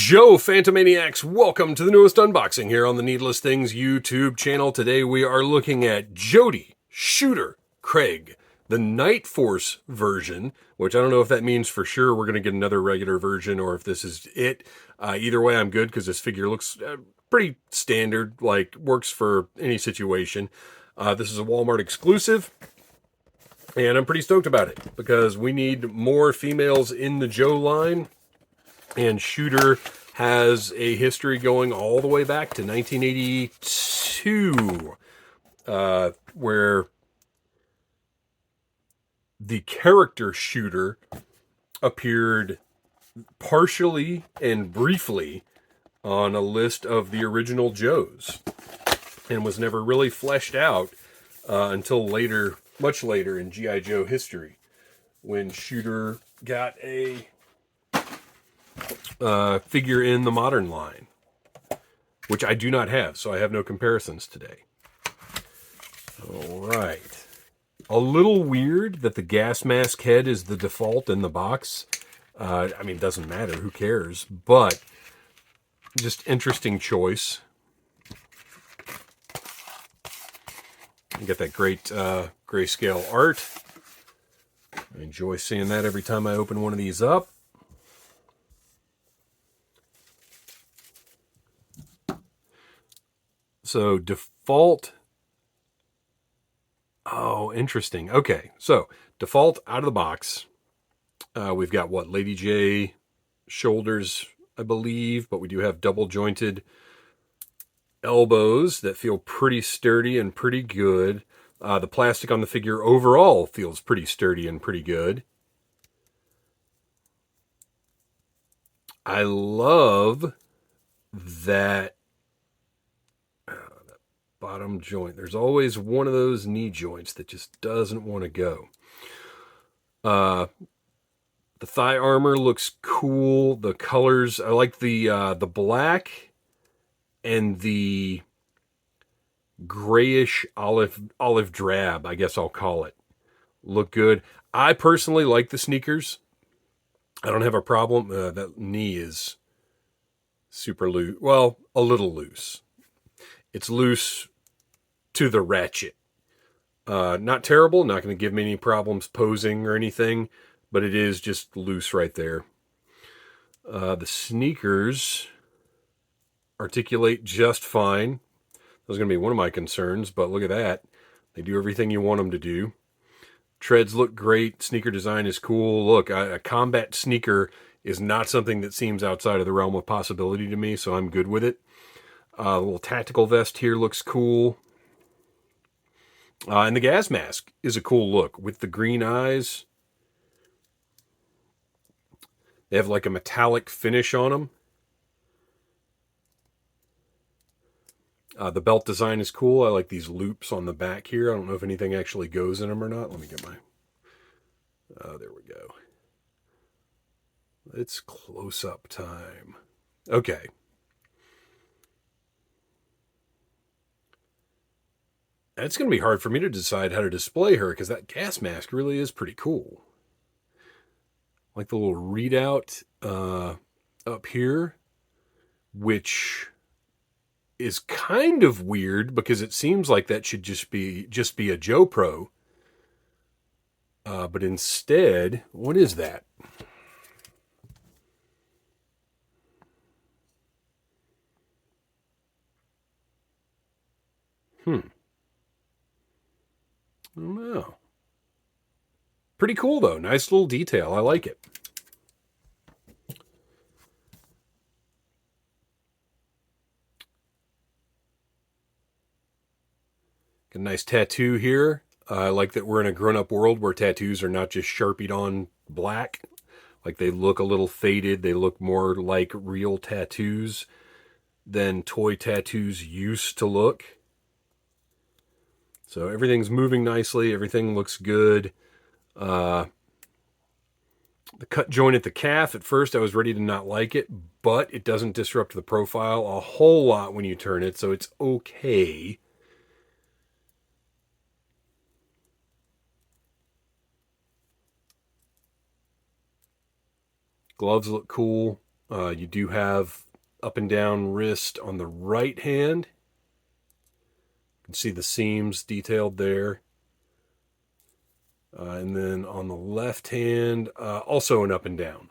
Joe Phantomaniacs, welcome to the newest unboxing here on the Needless Things YouTube channel. Today we are looking at Jodie, Shooter, Craig, the Night Force version, which I don't know if that means for sure we're going to get another regular version or if this is it. Either way, I'm good because this figure looks pretty standard, like works for any situation. This is a Walmart exclusive, and I'm pretty stoked about it because we need more females in the Joe line. And Shooter has a history going all the way back to 1982, where the character Shooter appeared partially and briefly on a list of the original Joes and was never really fleshed out until later, much later in G.I. Joe history, when Shooter got a figure in the modern line, which I do not have, so I have no comparisons today. All right. A little weird that the gas mask head is the default in the box. I mean, it doesn't matter, who cares, but just interesting choice. You get that great grayscale art. I enjoy seeing that every time I open one of these up. So default, oh, interesting. Okay, so default out of the box. We've got what, Lady J shoulders, I believe, but we do have double jointed elbows that feel pretty sturdy and pretty good. The plastic on the figure overall feels pretty sturdy and pretty good. I love that bottom joint. There's always one of those knee joints that just doesn't want to go. The thigh armor looks cool. The colors, I like the black and the grayish olive drab, I guess I'll call it. Look good. I personally like the sneakers. I don't have a problem. That knee is super loose. Well, a little loose. It's loose to the ratchet. Not terrible, not going to give me any problems posing or anything, but it is just loose right there. The sneakers articulate just fine. That was going to be one of my concerns, but look at that. They do everything you want them to do. Treads look great. Sneaker design is cool. Look, a combat sneaker is not something that seems outside of the realm of possibility to me, so I'm good with it. A little tactical vest here looks cool. And the gas mask is a cool look with the green eyes. They have like a metallic finish on them. The belt design is cool. I like these loops on the back here. I don't know if anything actually goes in them or not. Let me get my... there we go. It's close-up time. Okay. It's going to be hard for me to decide how to display her because that gas mask really is pretty cool. Like the little readout up here, which is kind of weird because it seems like that should just be a Joe Pro. But instead, what is that? I don't know. Pretty cool, though. Nice little detail. I like it. Got a nice tattoo here. I like that we're in a grown-up world where tattoos are not just Sharpied on black. Like, they look a little faded. They look more like real tattoos than toy tattoos used to look. So everything's moving nicely. Everything looks good. The cut joint at the calf, at first I was ready to not like it, but it doesn't disrupt the profile a whole lot when you turn it, so it's okay. Gloves look cool. You do have up and down wrist on the right hand. You can see the seams detailed there. And then on the left hand, also an up and down.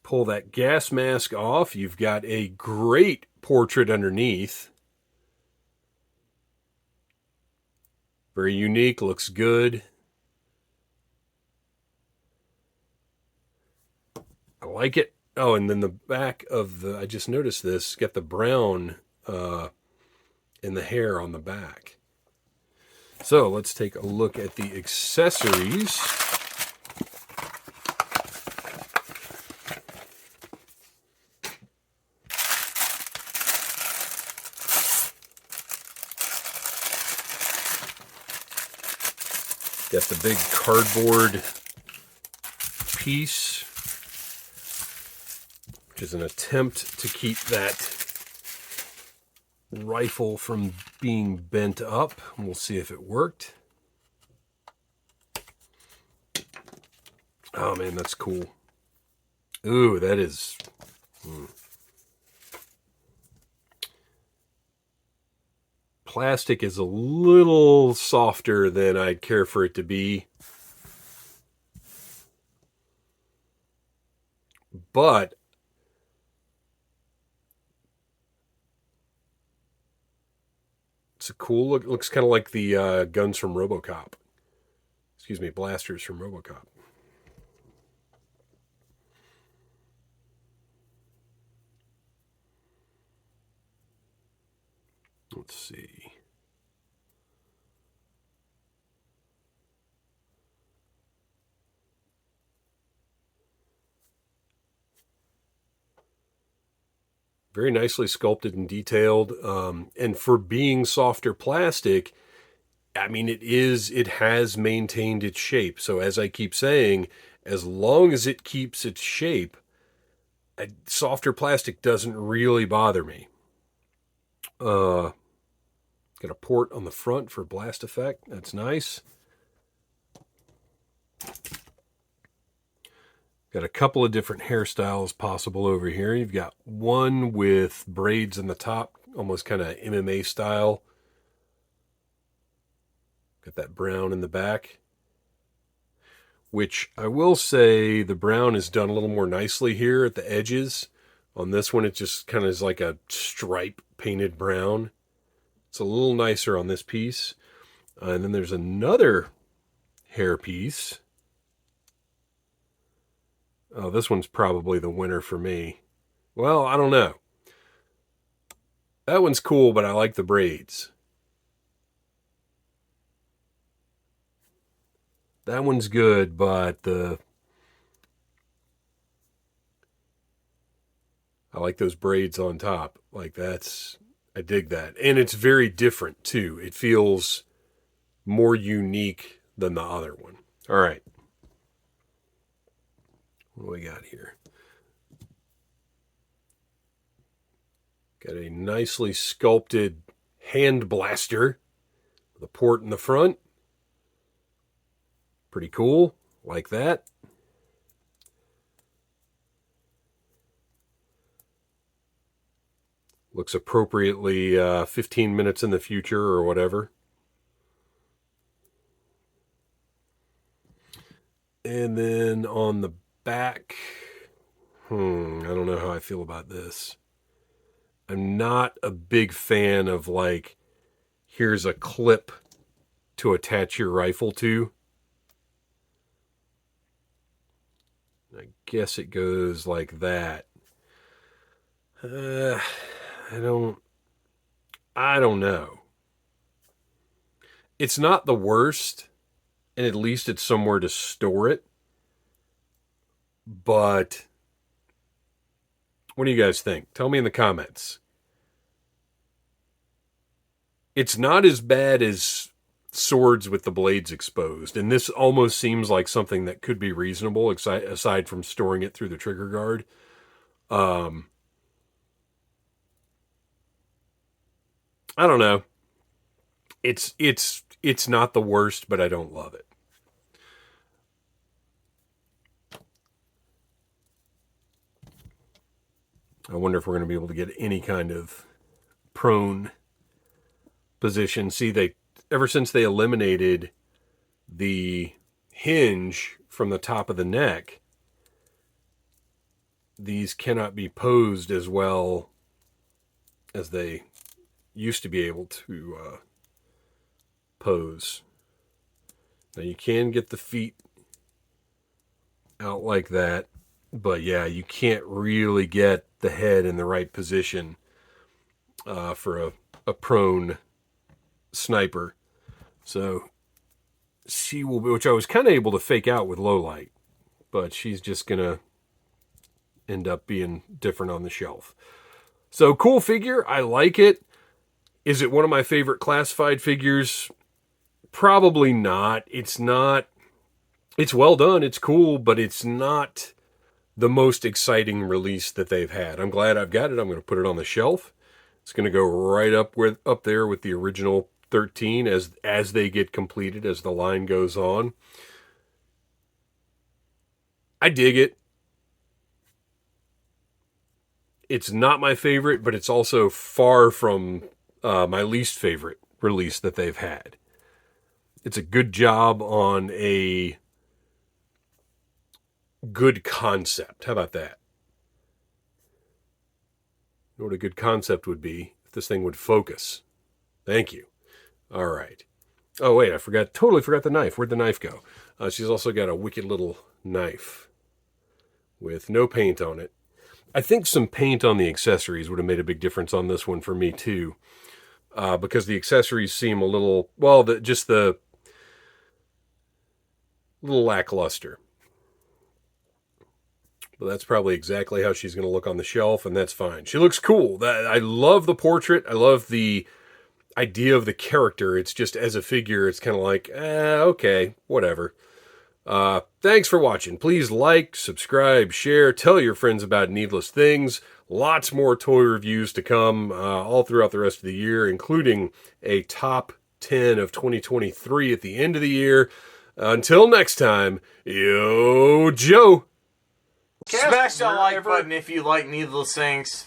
Pull that gas mask off. You've got a great portrait underneath. Very unique, looks good. I like it. Oh, and then the back of the, I just noticed this, got the brown in the hair on the back. So let's take a look at the accessories. Got the big cardboard piece, which is an attempt to keep that rifle from being bent up. We'll see if it worked. Oh man, that's cool. Ooh, that is... Plastic is a little softer than I'd care for it to be. But it's a cool look. It looks kind of like the guns from RoboCop. Excuse me, blasters from RoboCop. Let's see. Very nicely sculpted and detailed. And for being softer plastic, I mean, it has maintained its shape. So as I keep saying, as long as it keeps its shape, softer plastic doesn't really bother me. Got a port on the front for blast effect. That's nice. Got a couple of different hairstyles possible over here. You've got one with braids in the top, almost kind of MMA style. Got that brown in the back, which I will say the brown is done a little more nicely here at the edges. On this one, it just kind of is like a stripe painted brown. It's a little nicer on this piece. And then there's another hair piece. Oh, this one's probably the winner for me. Well, I don't know. That one's cool, but I like the braids. That one's good, but I like those braids on top. Like I dig that. And it's very different too. It feels more unique than the other one. All right. What do we got here? Got a nicely sculpted hand blaster with a port in the front. Pretty cool. Like that. Looks appropriately 15 minutes in the future or whatever. And then on the back, I don't know how I feel about this. I'm not a big fan of like, here's a clip to attach your rifle to. I guess it goes like that. I don't know. It's not the worst, and at least it's somewhere to store it. But what do you guys think? Tell me in the comments. It's not as bad as swords with the blades exposed, and this almost seems like something that could be reasonable aside from storing it through the trigger guard. I don't know. It's not the worst, but I don't love it. I wonder if we're going to be able to get any kind of prone position. See, ever since they eliminated the hinge from the top of the neck, these cannot be posed as well as they used to be able to pose. Now you can get the feet out like that, but yeah, you can't really get the head in the right position for a prone sniper. So she will be, which I was kind of able to fake out with low light, but she's just going to end up being different on the shelf. So cool figure. I like it. Is it one of my favorite classified figures? Probably not. It's not. It's well done. It's cool, but it's not the most exciting release that they've had. I'm glad I've got it. I'm going to put it on the shelf. It's going to go right up there with the original 13 as they get completed, as the line goes on. I dig it. It's not my favorite, but it's also far from my least favorite release that they've had. It's a good job on a good concept. How about that? You know what a good concept would be? If this thing would focus. Thank you. All right. Oh, wait, totally forgot the knife. Where'd the knife go? She's also got a wicked little knife with no paint on it. I think some paint on the accessories would have made a big difference on this one for me, too. Because the accessories seem a little, well, just the little lackluster. But that's probably exactly how she's going to look on the shelf, and that's fine. She looks cool. I love the portrait. I love the idea of the character. It's just, as a figure, it's kind of like, okay, whatever. Thanks for watching. Please like, subscribe, share, tell your friends about Needless Things. Lots more toy reviews to come all throughout the rest of the year, including a top 10 of 2023 at the end of the year. Until next time, yo, Joe. Smash that like button if you like Needless Things.